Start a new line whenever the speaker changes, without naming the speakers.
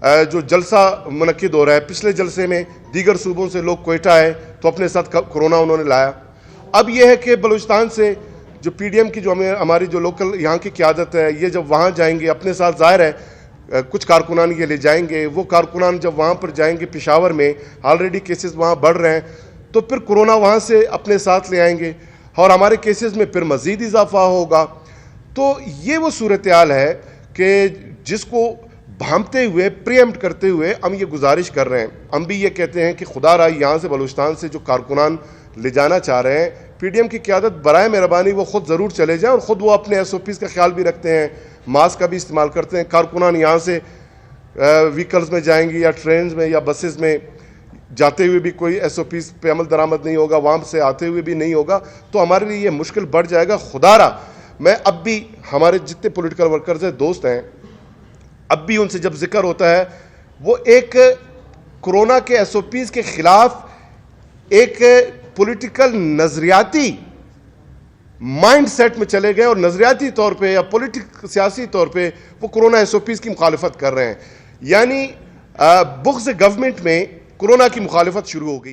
जो जलसा मुनक्किद हो रहा है, पिछले जलसे में दीगर सूबों से लोग कोयटा आए तो अपने साथ कोरोना उन्होंने लाया। अब यह है कि बलूचिस्तान से जो पीडीएम की जो हमारी जो लोकल यहाँ की क़यादत है, ये जब वहाँ जाएंगे अपने साथ, ज़ाहिर है कुछ कारकुनान के लिए जाएंगे, वो कारकुनान जब वहाँ पर जाएंगे, पेशावर में ऑलरेडी केसेस वहाँ बढ़ रहे हैं, तो फिर कोरोना वहाँ से अपने साथ ले आएंगे और हमारे केसेस में फिर मज़ीद इजाफा होगा। तो ये वो सूरत हाल है कि जिसको भांपते हुए, प्रीएम्प्ट करते हुए हम ये गुजारिश कर रहे हैं। हम भी ये कहते हैं कि खुदा रहा यहाँ से बलूचिस्तान से जो कारकुनान ले जाना चाह रहे हैं, पीडीएम की क़यादत बराए मेहरबानी वो ख़ुद ज़रूर चले जाएं और ख़ुद वो अपने एसओपीज़ का ख्याल भी रखते हैं, मास्क का भी इस्तेमाल करते हैं। कारकुनान यहाँ से व्हीकल्स में जाएंगी या ट्रेन में या बसेस में, जाते हुए भी कोई एसओपीज़ पे अमल दरामद नहीं होगा, वहाँ से आते हुए भी नहीं होगा, तो हमारे लिए ये मुश्किल बढ़ जाएगा। खुदा रहा मैं अब भी हमारे जितने पॉलिटिकल वर्कर्स हैं, दोस्त हैं, अब भी उनसे जब जिक्र होता है, वो एक कोरोना के एसओपीज़ के ख़िलाफ़ एक पॉलिटिकल नज़रियाती माइंड सेट में चले गए और नज़रियाती तौर पे या सियासी तौर पे वो कोरोना एसओपीज़ की मुखालफत कर रहे हैं। यानी बुग़्ज़ गवर्नमेंट में कोरोना की मुखालफत शुरू हो गई।